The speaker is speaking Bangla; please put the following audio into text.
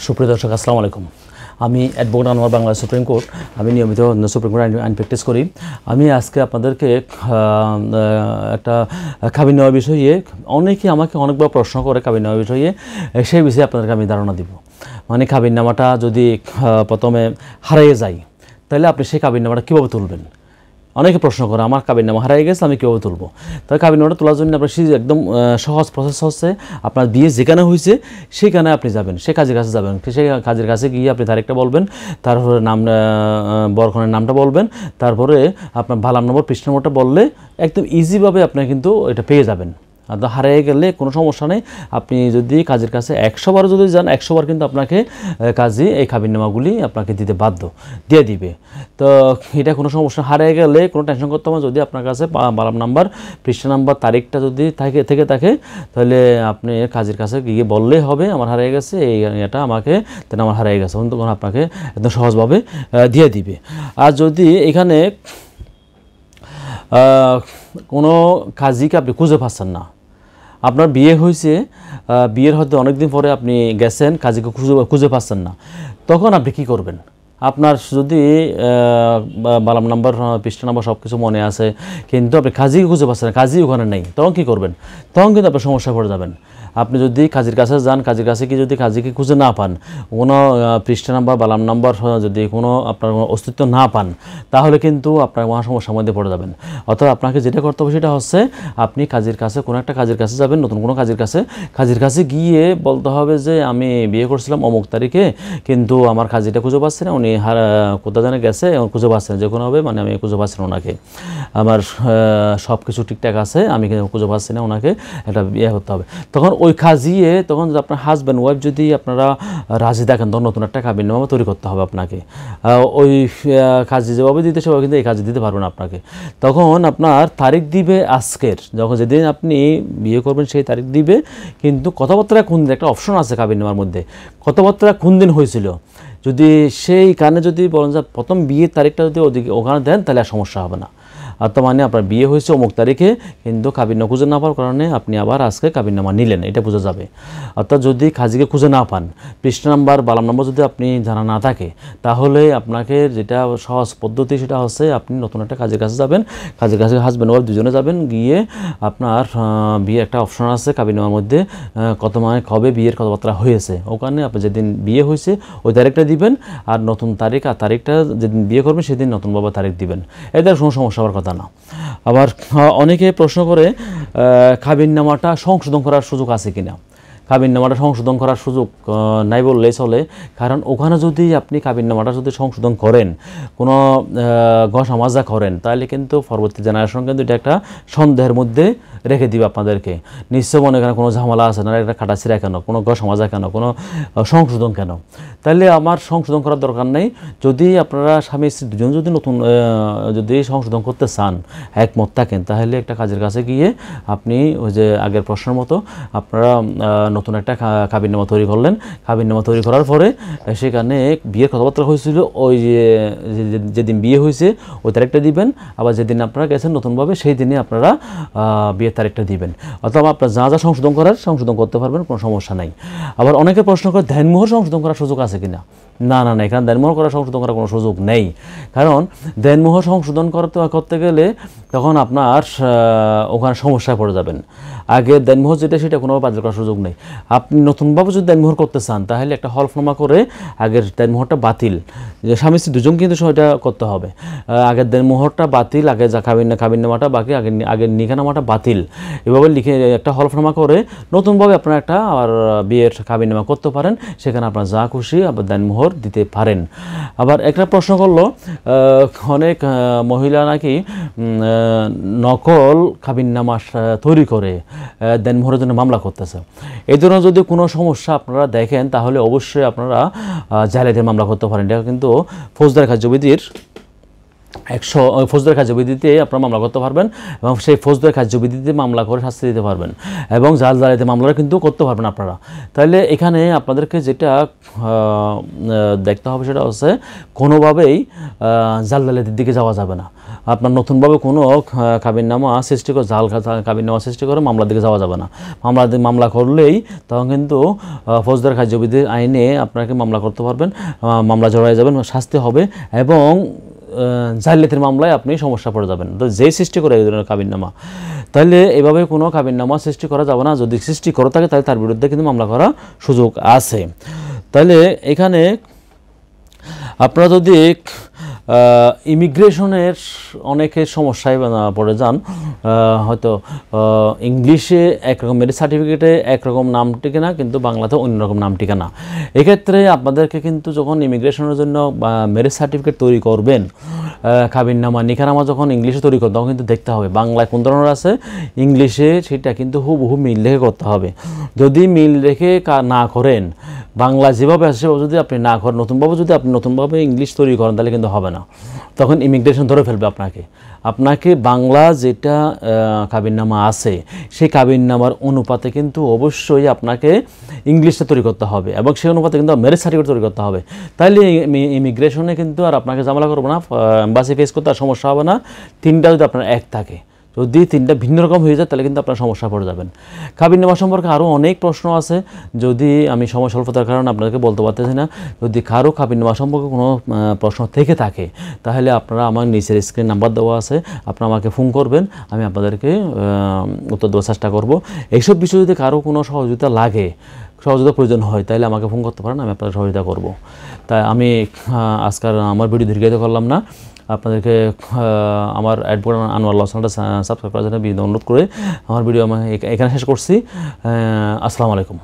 সুপ্রিয় দর্শক, আসসালামু আলাইকুম। আমি advocate Anwar, Bangla supreme court. আমি নিয়মিত সুপ্রিম কোর্ট আইন প্র্যাকটিস করি। আমি আজকে আপনাদেরকে একটা কাবিন নেওয়ার বিষয়ে, অনেকে আমাকে অনেকবার প্রশ্ন করে কাবিন নেওয়ার বিষয়ে, সেই বিষয়ে আপনাদেরকে আমি ধারণা দিব। মানে কাবিননামাটা যদি প্রথমে হারিয়ে যায়, তাহলে আপনি সেই কাবিননামাটা কীভাবে তুলবেন? অনেকে প্রশ্ন করে, আমার কাবিননামা হারিয়ে গেছে, আমি কীভাবে তুলব? তবে কাবিননামাটা তোলার জন্য আপনার একদম সহজ প্রসেস হচ্ছে, আপনার বিয়ে যেখানে হয়েছে সেখানে আপনি যাবেন, সে কাজের কাছে যাবেন। সেই কাজের কাছে গিয়ে আপনি তারিখটা বলবেন, তারপরে নাম, বরকনের নামটা বলবেন, তারপরে আপনার বালাম নম্বর, পৃষ্ঠা নম্বরটা বললে একদম ইজিভাবে আপনি কিন্তু এটা পেয়ে যাবেন। আর হারিয়ে গেলে কোনো সমস্যা নেই। আপনি যদি কাজের কাছে 100 বার যদি যান, 100 বার কিন্তু আপনাকে কাজী এই কাবিননামাগুলি আপনাকে দিতে বাধ্য, দিয়ে দিবে। তো এটা কোনো সমস্যা, হারিয়ে গেলে কোনো টেনশন করতে হবে। যদি আপনার কাছে বালাম নাম্বার, পৃষ্ঠা নাম্বার, তারিখটা যদি থেকে থাকে, তাহলে আপনি কাজের কাছে গিয়ে বললেই হবে আমার হারিয়ে গেছে, এটা আমাকে তাহলে আমার হারিয়ে গেছে, তখন আপনাকে একদম সহজভাবে দিয়ে দিবে। আর যদি এখানে কোনো কাজীকে আপনি খুঁজে পাচ্ছেন না, আপনার বিয়ে হয়েছে, বিয়ের হয়তো অনেক দিন পরে আপনি গেছেন, কাজীকে খুঁজে পাচ্ছেন না, তখন আপনি কি করবেন? আপনার যদি বালাম নাম্বার, পৃষ্ঠা নাম্বার সব কিছু মনে আছে, কিন্তু আপনি কাজীকে খুঁজে পাচ্ছেন না, কাজী ওখানে নেই, তখন কী করবেন? তখন কিন্তু আপনি সমস্যায় পড়ে যাবেন। আপনি যদি কাজীর কাছে যান, কাজীর কাছে কি যদি কাজীকে খুঁজে না পান, কোনো পৃষ্ঠা নাম্বার, বালাম নাম্বার যদি কোনো আপনার অস্তিত্ব না পান, তাহলে কিন্তু আপনার মহা সমস্যার মধ্যে পড়ে যাবেন। অর্থাৎ আপনাকে যেটা করতে হবে সেটা হচ্ছে, আপনি কাজীর কাছে, কোনো একটা কাজীর কাছে যাবেন, নতুন কোনো কাজীর কাছে গিয়ে বলতে হবে যে আমি বিয়ে করছিলাম অমুক তারিখে, কিন্তু আমার কাজীটা খুঁজে পাচ্ছি না, উনি কোথা জানে গেছে, আমার খুঁজে পাচ্ছি না, যে কোনো হবে, মানে আমি খুঁজে পাচ্ছি না ওনাকে, আমার সব কিছু ঠিকঠাক আছে, আমি খুঁজে পাচ্ছি না ওনাকে, একটা বিয়ে করতে হবে। তখন ওই কাজিয়ে, তখন আপনার হাজব্যান্ড ওয়াইফ যদি আপনারা রাজি দেখেন, তখন নতুন একটা কাবিননামা তৈরি করতে হবে আপনাকে। ওই কাজী যেভাবে দিতে সেভাবে কিন্তু এই কাজে দিতে পারবেন আপনাকে। তখন আপনার তারিখ দিবে আজকের, যখন যেদিন আপনি বিয়ে করবেন সেই তারিখ দিবে, কিন্তু কথাবার্তা কোন দিন, একটা অপশন আছে কাবিননামার মধ্যে, কথাবার্তা কোন দিন হয়েছিল, যদি সেই কারণে যদি বলেন যে প্রথম বিয়ের তারিখটা যদি ওখানে দেন, তাহলে আর সমস্যা হবে না। আর তো মানে আপনার বিয়ে হয়েছে অমুক তারিখে, কিন্তু কাবিননামা খুঁজে না পাওয়ার কারণে আপনি আবার আজকে কাবিননামা নিলেন, এটা বোঝা যাবে। অর্থাৎ যদি কাজীকে খুঁজে না পান, পৃষ্ঠা নাম্বার, বালাম নম্বর যদি আপনি জানা না থাকে, তাহলে আপনাকে যেটা সহজ পদ্ধতি সেটা হচ্ছে, আপনি নতুন একটা কাজের কাছে যাবেন, কাজের কাছে হাজব্যান্ড ওয়াইফ দুজনে যাবেন, গিয়ে আপনার বিয়ে একটা অপশন আছে কাবিননামার মধ্যে, কত মানে কবে বিয়ের কথাবার্তা হয়েছে, ওখানে আপনি যেদিন বিয়ে হয়েছে ওই তারিখটা দিবেন, আর নতুন তারিখ আর তারিখটা যেদিন বিয়ে করবেন সেদিন নতুনভাবে তারিখ দিবেন। এদের কোনো সমস্যা হওয়ার কথা না। আবার অনেকে প্রশ্ন করে কাবিননামাটা সংশোধন করার সুযোগ আছে কিনা। কাবিননামাটা সংশোধন করার সুযোগ নাই বললেই চলে, কারণ ওখানে যদি আপনি কাবিননামাটা যদি সংশোধন করেন, কোনো গসামাজা করেন, তাহলে কিন্তু পরবর্তী জেনারেশন কিন্তু এটা একটা সন্দেহের মধ্যে রেখে দিবে আপনাদেরকে। নিশ্চয় মনে করেন কোনো ঝামেলা আছে না, একটা কাটাছিরা কেন, কোনো গসামাজা কেন, কোনো সংশোধন কেন, তাহলে আমার সংশোধন করার দরকার নেই। যদি আপনারা স্বামী স্ত্রী দুজন যদি নতুন যদি সংশোধন করতে চান, একমত থাকেন, তাহলে একটা কাজের কাছে গিয়ে আপনি ওই যে আগের প্রশ্নের মতো আপনারা নতুন একটা কাবিননামা তৈরি করলেন। কাবিননামা তৈরি করার পরে সেখানে বিয়ের কথাবার্তা হয়েছিল, ওই যেদিন বিয়ে হয়েছে ওই তারিখটা দিবেন, আবার যেদিন আপনারা গেছেন নতুনভাবে সেই দিনে আপনারা বিয়ের তারিখটা দিবেন। অথবা আপনার যা যা সংশোধন করার সংশোধন করতে পারবেন, কোনো সমস্যা নাই। আবার অনেকে প্রশ্ন করে দেনমোহর সংশোধন করার সুযোগ আছে কিনা। না, এখানে দেনমোহর করার সংশোধন করার কোনো সুযোগ নেই, কারণ দেনমোহর সংশোধন করতে গেলে তখন আপনার ওখানে সমস্যায় পড়ে যাবেন। আগে দেনমোহর যেটা সেটা কোনোভাবে বাতিল করার সুযোগ নেই। আপনি নতুনভাবে যদি দেনমোহর করতে চান, তাহলে একটা হলফনামা করে আগের দেনমোহরটা বাতিল, যে স্বামী স্ত্রী দুজন কিন্তু সেটা করতে হবে। আগের দেনমোহরটা বাতিল, আগে যা কাবিননামাটা বাকি, আগের নিকানামাটা বাতিল, এভাবে লিখে একটা হলফনামা করে নতুনভাবে আপনারা একটা আবার বিয়ের কাবিননামা করতে পারেন। সেখানে আপনার যা খুশি আবার দেনমোহর দিতে পারেন। আবার একটা প্রশ্ন করলো, অনেক মহিলা নাকি নকল কাবিননামা তৈরি করে দেনমোহরের জন্য মামলা করতেছে। এই ধরনের যদি কোনো সমস্যা আপনারা দেখেন, তাহলে অবশ্যই আপনারা জালিয়াতির মামলা করতে পারেন। এটা কিন্তু ফৌজদারি কার্যবিধির ফৌজদারি কার্যবিধিতে আপনারা মামলা করতে পারবেন, এবং সেই ফৌজদারি কার্যবিধিতে মামলা করে শাস্তি দিতে পারবেন, এবং জালিয়াতি মামলা কিন্তু করতে পারবেন আপনারা। তাহলে এখানে আপনাদেরকে যেটা দেখতে হবে সেটা হচ্ছে, কোনোভাবেই জালিয়াতির দিকে যাওয়া যাবে না। আপনার নতুনভাবে কোনো কাবিননামা সৃষ্টি করে জাল কাবিননামা সৃষ্টি করে মামলার দিকে যাওয়া যাবে না। মামলা করলেই তখন কিন্তু ফৌজদারি কার্যবিধি আইনে আপনাকে মামলা করতে পারবেন, মামলা জড়ায় যাবেন, শাস্তি হবে এবং জালিয়াতির মামলায় আপনি সমস্যা পড়ে যাবেন। তো যেই সৃষ্টি করে এই ধরনের কাবিননামা, তাহলে এভাবে কোনো কাবিননামা সৃষ্টি করা যাবে না। যদি সৃষ্টি করে থাকে তাহলে তার বিরুদ্ধে কিন্তু মামলা করার সুযোগ আছে। তাহলে এখানে আপনারা যদি ইমিগ্রেশনের অনেকের সমস্যায় পড়ে যান, হয়তো ইংলিশে একরকম ম্যারেজ সার্টিফিকেটে একরকম নাম ঠিকানা, কিন্তু বাংলাতে অন্যরকম নাম ঠিকানা। এক্ষেত্রে আপনাদেরকে কিন্তু যখন ইমিগ্রেশনের জন্য ম্যারেজ সার্টিফিকেট তৈরি করবেন, কাবিননামা নিকানামা যখন ইংলিশে তৈরি করবেন তখন কিন্তু দেখতে হবে বাংলায় কোন ধরনের আছে, ইংলিশে সেটা কিন্তু হুবহু মিল রেখে করতে হবে। যদি মিল রেখে না করেন, বাংলা যেভাবে আছে সেভাবে যদি আপনি না করেন, নতুনভাবে ইংলিশ তৈরি করেন, তাহলে কিন্তু হবে না। তখন ইমিগ্রেশন ধরে ফেলবে আপনাকে বাংলা যেটা কাবিননামা আছে সেই কাবিননামার অনুপাতে কিন্তু অবশ্যই আপনাকে ইংলিশটা তৈরি করতে হবে এবং সেই অনুপাতে কিন্তু ম্যারেজ সার্টিফিকেট তৈরি করতে হবে। তাইলে ইমিগ্রেশনে কিন্তু আর আপনাকে ঝামেলা করবো না, এম্বাসি ফেস করতে আর সমস্যা হবে না। তিনটা যদি আপনার এক থাকে, যদি তিনটা ভিন্ন রকম হয়ে যায় তাহলে কিন্তু আপনার সমস্যা পড়ে যাবেন। কাবিননামা সম্পর্কে আরও অনেক প্রশ্ন আছে, যদি আমি সময় স্বল্পতার কারণে আপনাদেরকে বলতে পারতেছি না। যদি কারো কাবিননামা সম্পর্কে কোনো প্রশ্ন থেকে থাকে তাহলে আপনারা আমার নিচের স্ক্রিন নাম্বার দেওয়া আছে, আপনারা আমাকে ফোন করবেন, আমি আপনাদেরকে উত্তর দেওয়ার চেষ্টা করব। এইসব বিষয়ে যদি কারো কোনো সহযোগিতা প্রয়োজন হয় তাহলে আমাকে ফোন করতে পারেন, আমি আপনাদের সহযোগিতা করব। তাই আমি আজকাল আমার ভিডিও দীর্ঘায়িত করলাম না, আপনাদেরকে আমার অ্যাডভোকেট আনোয়ার ল চ্যানেলটা সাবস্ক্রাইব করার জন্য অনুরোধ করে আমার ভিডিও আমি এখানে শেষ করছি। আসসালামু আলাইকুম।